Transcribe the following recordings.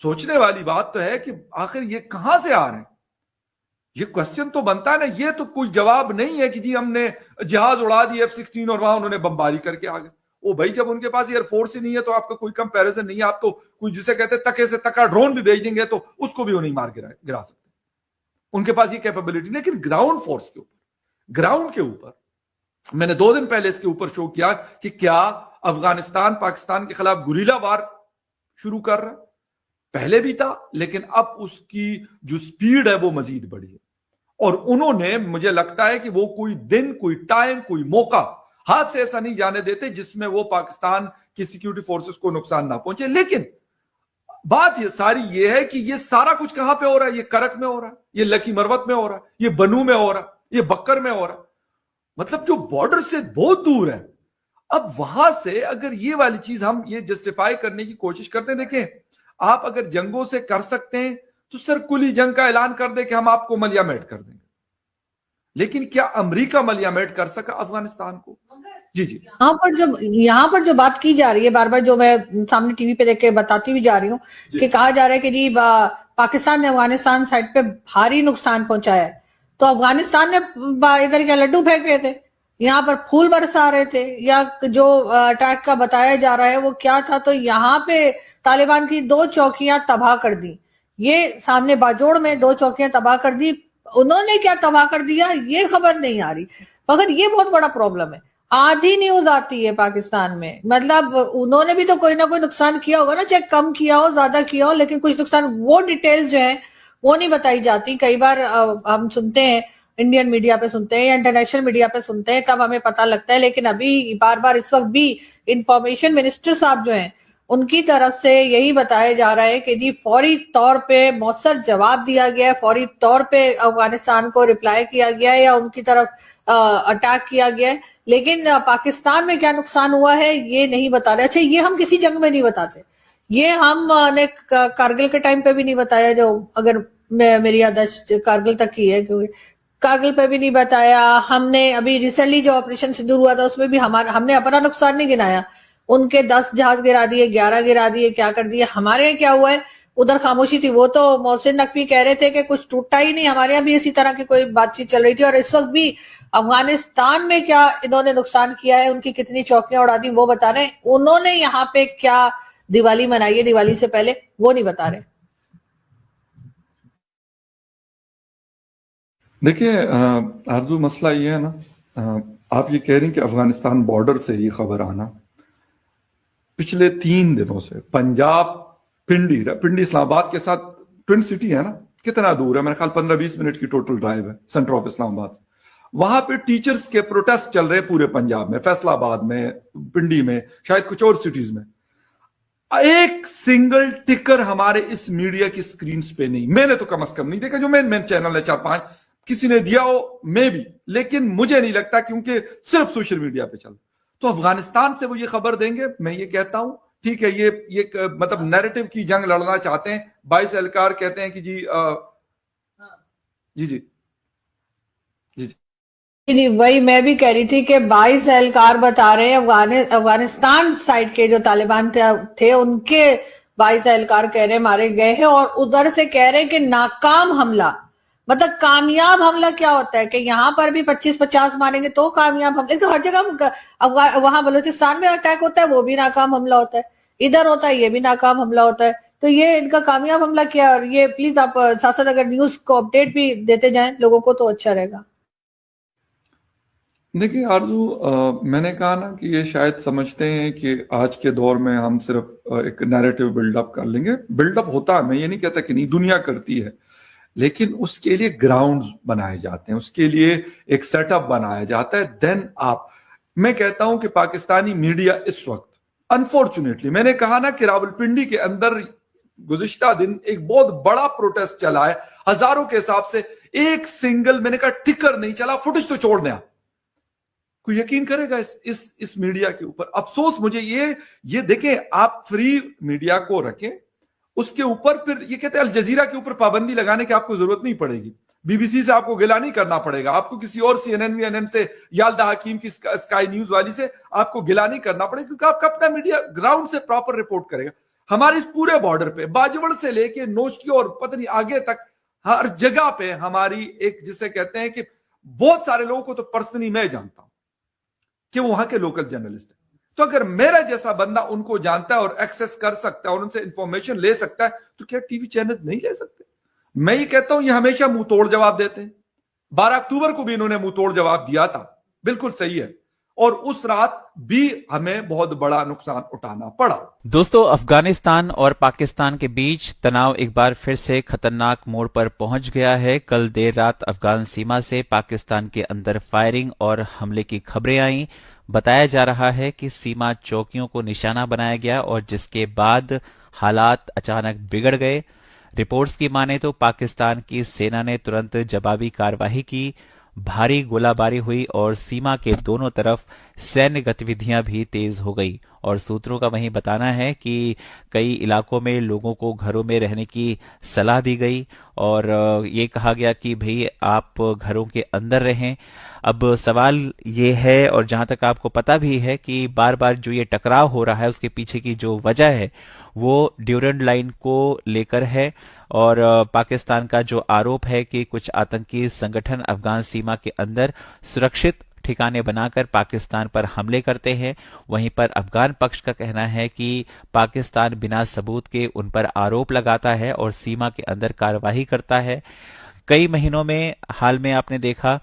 सोचने वाली बात तो है कि आखिर ये कहां से आ रहे हैं। ये क्वेश्चन तो बनता है ना, ये तो कोई जवाब नहीं है कि जी हमने जहाज उड़ा दिए F-16 और वहां उन्होंने बमबारी करके आ गए। ओ भाई, जब उनके पास एयरफोर्स ही नहीं है तो आपका कोई कंपैरिजन नहीं है। आप तो कोई जिसे कहते हैं तके से तका ड्रोन भी भेज देंगे तो उसको भी वो नहीं मार गिरा सकते। उनके पास ये कैपेबिलिटी। लेकिन ग्राउंड फोर्स के ऊपर, ग्राउंड के ऊपर, मैंने 2 दिन पहले इसके ऊपर शो किया कि क्या अफगानिस्तान पाकिस्तान के खिलाफ गुरीला वार शुरू कर रहा है। पहले भी था, लेकिन अब उसकी जो स्पीड है वो मजीद बढ़ी है। और उन्होंने, मुझे लगता है कि वो कोई दिन, कोई टाइम, कोई मौका हाथ से ऐसा नहीं जाने देते जिसमें वो पाकिस्तान की सिक्योरिटी फोर्सेस को नुकसान ना पहुंचे। लेकिन बात ये सारी ये है कि ये सारा कुछ कहां पे हो रहा है। ये करक में हो रहा है, ये लकी मरवत में हो रहा है, ये बनू में हो रहा है, ये बक्कर में हो रहा है। मतलब जो बॉर्डर से बहुत दूर है। अब वहां से अगर ये वाली चीज हम ये जस्टिफाई करने की कोशिश करते हैं, देखें, आप अगर जंगों से कर सकते हैं तो सर कुली जंग का ऐलान कर दे कि हम आपको मलियामेट कर देंगे। लेकिन क्या अमेरिका मलियामेट कर सका अफगानिस्तान को? जी जी। यहाँ पर जो बात की जा रही है, बार बार जो मैं सामने टीवी पे देख के बताती भी जा रही हूँ कि कहा जा रहा है कि जी पाकिस्तान ने अफगानिस्तान साइड पे भारी नुकसान पहुंचाया है। तो अफगानिस्तान ने इधर क्या लड्डू फेंक रहे थे, यहाँ पर फूल बरसा रहे थे, या जो अटैक का बताया जा रहा है वो क्या था। तो यहाँ पे तालिबान की 2 चौकियां तबाह कर दी। ये सामने बाजोड़ में 2 चौकियां तबाह कर दी। उन्होंने क्या तबाह कर दिया ये खबर नहीं आ रही, मगर ये बहुत बड़ा प्रॉब्लम है। आधी न्यूज आती है पाकिस्तान में, मतलब उन्होंने भी तो कोई ना कोई नुकसान किया होगा ना, चाहे कम किया हो ज्यादा किया हो, लेकिन कुछ नुकसान, वो डिटेल्स जो है वो नहीं बताई जाती। कई बार हम सुनते हैं, इंडियन मीडिया पे सुनते हैं या इंटरनेशनल मीडिया पे सुनते हैं, तब हमें पता लगता है। लेकिन अभी बार बार इस वक्त भी इंफॉर्मेशन मिनिस्टर साहब जो हैं उनकी तरफ से यही बताया जा रहा है कि जी फौरी तौर पे मौसर जवाब दिया गया है, फौरी तौर पे अफगानिस्तान को रिप्लाई किया गया है या उनकी तरफ अटैक किया गया है। लेकिन पाकिस्तान में क्या नुकसान हुआ है ये नहीं बता रहे। अच्छा, ये हम किसी जंग में नहीं बताते, ये हमने कारगिल के टाइम पे भी नहीं बताया, जो अगर मेरी याददाश्त कारगिल तक की है, क्योंकि कारगिल पे भी नहीं बताया हमने। अभी रिसेंटली जो ऑपरेशन सिंदूर हुआ था उसमें भी हमने अपना नुकसान नहीं गिनाया। उनके 10 जहाज गिरा दिए, 11 गिरा दिए, क्या कर दिए। हमारे यहाँ क्या हुआ है, उधर खामोशी थी। वो तो मोहसिन नकवी कह रहे थे कि कुछ टूटा ही नहीं, हमारे यहाँ भी इसी तरह की कोई बातचीत चल रही थी। और इस वक्त भी अफगानिस्तान में क्या इन्होंने नुकसान किया है, उनकी कितनी चौकियां उड़ा दी वो बता रहे हैं। उन्होंने यहाँ पे क्या दिवाली मनाई है दिवाली से पहले वो नहीं बता रहे। देखिए आरजू, मसला ये है ना, आप ये कह रही हैं कि अफगानिस्तान बॉर्डर से ये खबर आना, पिछले 3 दिनों से पंजाब पिंडी इस्लामाबाद के साथ ट्विन सिटी है ना, कितना दूर है, मेरे ख्याल 15-20 मिनट की टोटल ड्राइव है सेंटर ऑफ इस्लामाबाद से। वहां पे टीचर्स के प्रोटेस्ट चल रहे हैं पूरे पंजाब में, फैसलाबाद में, पिंडी में, शायद कुछ और सिटीज में। एक सिंगल टिकर हमारे इस मीडिया की स्क्रीन पे नहीं, मैंने तो कम से कम नहीं देखा। जो मेन चैनल है 4-5 किसी ने दिया हो मे भी, लेकिन मुझे नहीं लगता, क्योंकि सिर्फ सोशल मीडिया पे चल। तो अफगानिस्तान से वो ये खबर देंगे, मैं ये कहता हूं ठीक है, ये मतलब नैरेटिव की जंग लड़ना चाहते हैं। 22 एहलकार कहते हैं कि जी जी जी जी जी, वही मैं भी कह रही थी कि 22 एहलकार बता रहे हैं अफगानिस्तान साइड के जो तालिबान थे उनके 22 एहलकार कह रहे हैं मारे गए हैं, और उधर से कह रहे हैं कि नाकाम हमला। मतलब कामयाब हमला क्या होता है कि यहाँ पर भी 25-50 मारेंगे तो कामयाब हमला। तो हर जगह वहां बलूचिस्तान में अटैक होता है वो भी नाकाम हमला होता है, इधर होता है ये भी नाकाम हमला होता है। तो ये इनका कामयाब हमला क्या है? और ये प्लीज आप साथ साथ अगर न्यूज को अपडेट भी देते जाएं लोगों को तो अच्छा रहेगा। देखिए आरजू, मैंने कहा ना कि ये शायद समझते हैं कि आज के दौर में हम सिर्फ एक नैरेटिव बिल्डअप कर लेंगे। बिल्डअप होता है, मैं ये नहीं कहता कि नहीं, दुनिया करती है, लेकिन उसके लिए ग्राउंड बनाए जाते हैं, उसके लिए एक सेटअप बनाया जाता है। देन मैं कहता हूं कि पाकिस्तानी मीडिया इस वक्त, अनफॉर्चुनेटली, मैंने कहा ना कि रावलपिंडी के अंदर गुज़िश्ता दिन एक बहुत बड़ा प्रोटेस्ट चला है, हजारों के हिसाब से, एक सिंगल मैंने कहा टिकर नहीं चला। फुटेज तो छोड़ दें, कोई यकीन करेगा इस मीडिया के ऊपर? अफसोस मुझे ये देखें, आप फ्री मीडिया को रखें, उसके ऊपर फिर ये कहते हैं अल जजीरा के ऊपर पाबंदी लगाने की आपको जरूरत नहीं पड़ेगी, बीबीसी से आपको गिला नहीं करना पड़ेगा, आपको किसी और CNN से, याल्दा हकीम की स्काई न्यूज वाली से आपको गिला नहीं करना पड़ेगा, क्योंकि आपका अपना मीडिया ग्राउंड से प्रॉपर रिपोर्ट करेगा। हमारे इस पूरे बॉर्डर पे बाजवड़ से लेके नोशकी और पतनी आगे तक हर जगह पे हमारी एक, जिसे कहते हैं कि बहुत सारे लोगों को तो पर्सनली मैं जानता हूं कि वो वहां के लोकल जर्नलिस्ट है। तो अगर मेरा जैसा बंदा उनको जानता है और एक्सेस कर सकता है और उनसे इंफॉर्मेशन ले सकता है, तो क्या टीवी चैनल नहीं ले सकते? मैं ये कहता हूं, ये हमेशा मुंह तोड़ जवाब देते हैं। 12 अक्टूबर को भी इन्होंने मुंह तोड़ जवाब दिया था, बिल्कुल सही है, और उस रात भी हमें बहुत बड़ा नुकसान उठाना पड़ा। दोस्तों, अफगानिस्तान और पाकिस्तान के बीच तनाव एक बार फिर से खतरनाक मोड़ पर पहुंच गया है। कल देर रात अफगान सीमा से पाकिस्तान के अंदर फायरिंग और हमले की खबरें आई। बताया जा रहा है कि सीमा चौकियों को निशाना बनाया गया और जिसके बाद हालात अचानक बिगड़ गए। रिपोर्ट्स की माने तो पाकिस्तान की सेना ने तुरंत जवाबी कार्रवाई की, भारी गोलाबारी हुई और सीमा के दोनों तरफ सैन्य गतिविधियां भी तेज हो गई। और सूत्रों का वहीं बताना है कि कई इलाकों में लोगों को घरों में रहने की सलाह दी गई और ये कहा गया कि भाई आप घरों के अंदर रहें। अब सवाल ये है, और जहां तक आपको पता भी है, कि बार बार जो ये टकराव हो रहा है उसके पीछे की जो वजह है वो ड्यूरेंट लाइन को लेकर है। और पाकिस्तान का जो आरोप है कि कुछ आतंकी संगठन अफगान सीमा के अंदर सुरक्षित ठिकाने बनाकर पाकिस्तान पर हमले करते हैं। वहीं पर अफगान पक्ष का कहना है कि पाकिस्तान बिना सबूत के उन पर आरोप लगाता है और सीमा के अंदर कार्यवाही करता है। कई महीनों में हाल में आपने देखा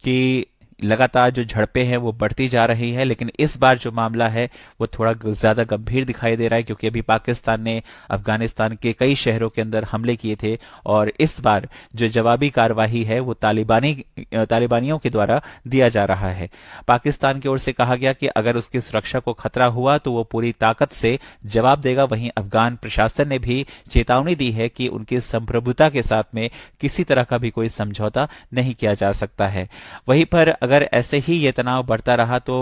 कि लगातार जो झड़पें हैं वो बढ़ती जा रही है, लेकिन इस बार जो मामला है वो थोड़ा ज्यादा गंभीर दिखाई दे रहा है, क्योंकि अभी पाकिस्तान ने अफगानिस्तान के कई शहरों के अंदर हमले किए थे और इस बार जो जवाबी कार्रवाई है वो तालिबानियों के द्वारा दिया जा रहा है। पाकिस्तान की ओर से कहा गया कि अगर उसकी सुरक्षा को खतरा हुआ तो वो पूरी ताकत से जवाब देगा। वहीं अफगान प्रशासन ने भी चेतावनी दी है कि उनकी संप्रभुता के साथ में किसी तरह का भी कोई समझौता नहीं किया जा सकता है। वहीं पर अगर ऐसे ही ये तनाव बढ़ता रहा तो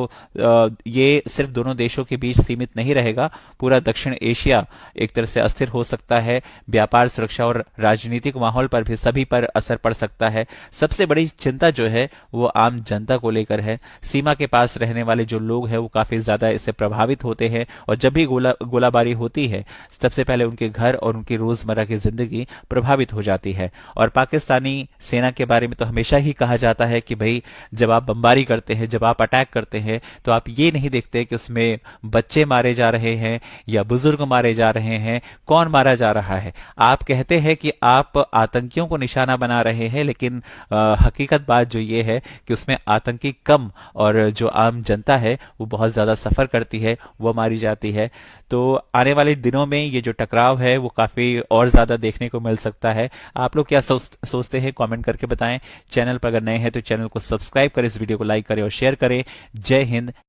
ये सिर्फ दोनों देशों के बीच सीमित नहीं रहेगा, पूरा दक्षिण एशिया एक तरह से अस्थिर हो सकता है। व्यापार, सुरक्षा और राजनीतिक माहौल पर भी सभी पर असर पड़ सकता है। सबसे बड़ी चिंता जो है वो आम जनता को लेकर है। सीमा के पास रहने वाले जो लोग हैं वो काफी ज्यादा इससे प्रभावित होते हैं और जब भी गोलाबारी होती है सबसे पहले उनके घर और उनकी रोजमर्रा की जिंदगी प्रभावित हो जाती है। और पाकिस्तानी सेना के बारे में तो हमेशा ही कहा जाता है कि भाई जब आप बमबारी करते हैं, जब आप अटैक करते हैं, तो आप ये नहीं देखते कि उसमें बच्चे मारे जा रहे हैं या बुजुर्ग मारे जा रहे हैं, कौन मारा जा रहा है। आप कहते हैं कि आप आतंकियों को निशाना बना रहे हैं, लेकिन हकीकत बात जो ये है कि उसमें आतंकी कम और जो आम जनता है वो बहुत ज्यादा सफर करती है, वो मारी जाती है। तो आने वाले दिनों में ये जो टकराव है वो काफी और ज्यादा देखने को मिल सकता है। आप लोग क्या सोचते हैं, कमेंट करके बताएं। चैनल पर अगर नए हैं तो चैनल को सब्सक्राइब करें, इस वीडियो को लाइक करें और शेयर करें। जय हिंद।